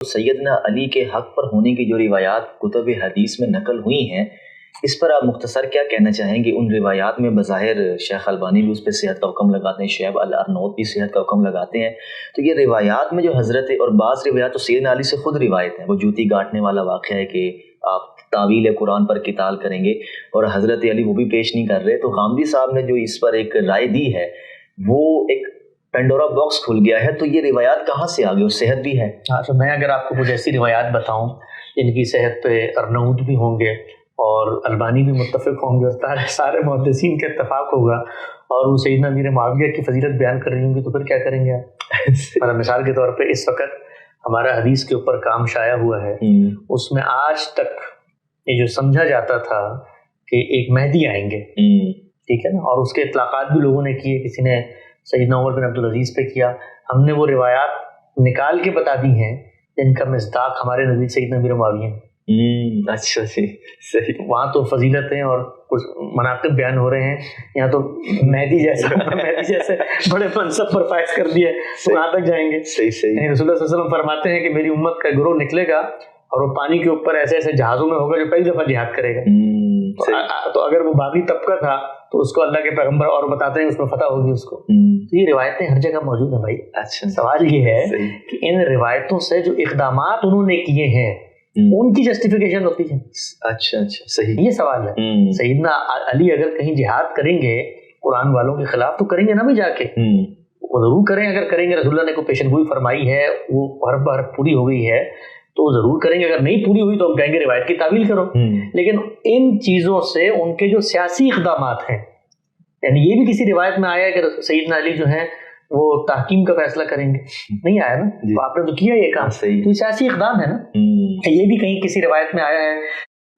سیدنا علی کے حق پر ہونے کی جو روایات کتب حدیث میں نقل ہوئی ہیں، اس پر آپ مختصر کیا کہنا چاہیں گے؟ ان روایات میں بظاہر شیخ البانی بھی اس پہ صحت کا حکم لگاتے ہیں، شعیب الارناؤط بھی صحت کا حکم لگاتے ہیں، تو یہ روایات میں جو حضرت اور بعض روایات تو سیدنا علی سے خود روایت ہیں، وہ جوتی گاٹنے والا واقعہ ہے کہ آپ تعویل قرآن پر قتال کریں گے، اور حضرت علی وہ بھی پیش نہیں کر رہے، تو غامدی صاحب نے جو اس پر ایک رائے دی ہے وہ ایک پینڈورا باکس کھل گیا ہے، تو یہ روایات کہاں سے آ گئی اور صحت بھی ہے؟ تو میں اگر آپ کو کچھ ایسی روایات بتاؤں جن کی صحت پہ ارناؤط بھی ہوں گے اور البانی بھی متفق ہوں گے اور سارے محدثین کا اتفاق ہوگا، اور وہ سیدنا امیر معاویہ کی فضیلت بیان کر رہی ہوں گی، تو پھر کیا کریں گے آپ؟ مثال کے طور پہ اس وقت ہمارا حدیث کے اوپر کام شائع ہوا ہے، اس میں آج تک یہ جو سمجھا جاتا تھا کہ ایک مہدی آئیں گے، ٹھیک ہے نا، اور اس کے اطلاقات بھی لوگوں نے کیے، کسی نے سیدنا عمر بن عبدالعزیز پہ کیا، ہم نے وہ روایات نکال کے بتا دی ہیں جن کا مصداق ہمارے نزدیک سیدنا امیر معاویہ ہیں۔ اچھا جی، صحیح۔ وہاں تو فضیلتیں اور کچھ مناقب بیان ہو رہے ہیں، یہاں تو مہدی جیسے بڑے منصب پر فائز کر دیے، تو کہاں تک جائیں گے؟ صحیح صحیح۔ رسول اللہ صلی اللہ علیہ وسلم فرماتے ہیں کہ میری امت کا گروہ نکلے گا اور وہ پانی کے اوپر ایسے ایسے جہازوں میں ہوگا جو پہلی دفعہ جہاد کرے گا، تو اگر وہ باغی طبقہ تھا تو اس کو اللہ کے پیغمبر اور بتاتے ہیں اس میں فتح ہوگی اس کو۔ تو یہ روایتیں ہر جگہ موجود ہیں بھائی۔ اچھا، سوال یہ ہے کہ ان روایتوں سے جو اقدامات انہوں نے کیے ہیں ان کی جسٹیفیکیشن ہوتی ہے۔ اچھا اچھا، صحیح، یہ سوال ہے۔ سیدنا علی اگر کہیں جہاد کریں گے قرآن والوں کے خلاف تو کریں گے نا بھی جا کے، وہ ضرور کریں، اگر کریں گے، رسول اللہ نے کوئی پیشن گوئی فرمائی ہے، وہ حرف بحرف پوری ہو گئی ہے تو ضرور کریں گے، اگر نہیں پوری ہوئی تو ہم کہیں گے روایت کی تعویل کرو۔ لیکن ان چیزوں سے ان کے جو سیاسی اقدامات ہیں، یعنی یہ بھی کسی روایت میں آیا ہے کہ سیدنا علی جو ہیں وہ تحکیم کا فیصلہ کریں گے، نہیں آیا نا، تو آپ نے تو کیا یہ کام، تو یہ سیاسی اقدام ہے نا۔ یہ بھی کہیں کسی روایت میں آیا ہے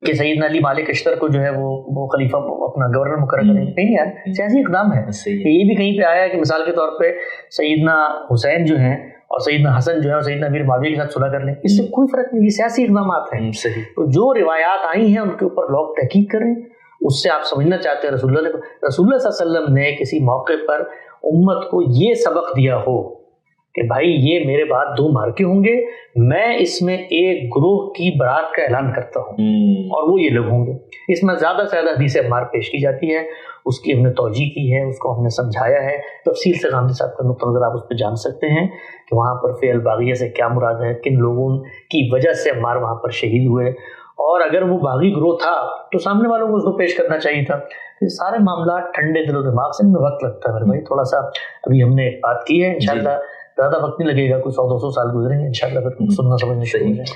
کہ سیدنا علی مالک اشتر کو جو ہے وہ خلیفہ اپنا گورنر مقرر کریں گے، نہیں یار، سیاسی اقدام ہے۔ یہ بھی کہیں پہ آیا ہے کہ مثال کے طور پہ سیدنا حسین جو ہیں اور سیدنا حسن جو ہے اور سیدنا امیر معاویہ کے ساتھ صلح کر لیں، اس سے کوئی فرق نہیں، یہ سیاسی اقدامات ہیں۔ تو جو روایات آئی ہیں ان کے اوپر لوگ تحقیق کریں، اس سے آپ سمجھنا چاہتے ہیں رسول اللہ صلی اللہ علیہ وسلم نے کسی موقع پر امت کو یہ سبق دیا ہو کہ بھائی یہ میرے بعد 2 معرکے ہوں گے، میں اس میں ایک گروہ کی برات کا اعلان کرتا ہوں اور وہ یہ لوگ ہوں گے، اس میں زیادہ سے زیادہ حدیث عمار پیش کی جاتی ہے، اس کی ہم نے توجیہ کی ہے، اس کو ہم نے سمجھایا ہے، تفصیل سے غامدی صاحب کا نقطہ نظر آپ اس پہ جان سکتے ہیں کہ وہاں پر فعل باغیہ سے کیا مراد ہے، کن لوگوں کی وجہ سے عمار وہاں پر شہید ہوئے، اور اگر وہ باغی گروہ تھا تو سامنے والوں کو اس کو پیش کرنا چاہیے تھا۔ یہ سارے معاملات ٹھنڈے دل و دماغ سے، ان میں وقت لگتا ہے میرے بھائی، تھوڑا سا ابھی ہم نے بات کی ہے، انشاءاللہ زیادہ وقت نہیں لگے گا، کوئی 100-200 سال گزریں گے انشاءاللہ، پھر سننا سمجھنا شروع ہو جائے۔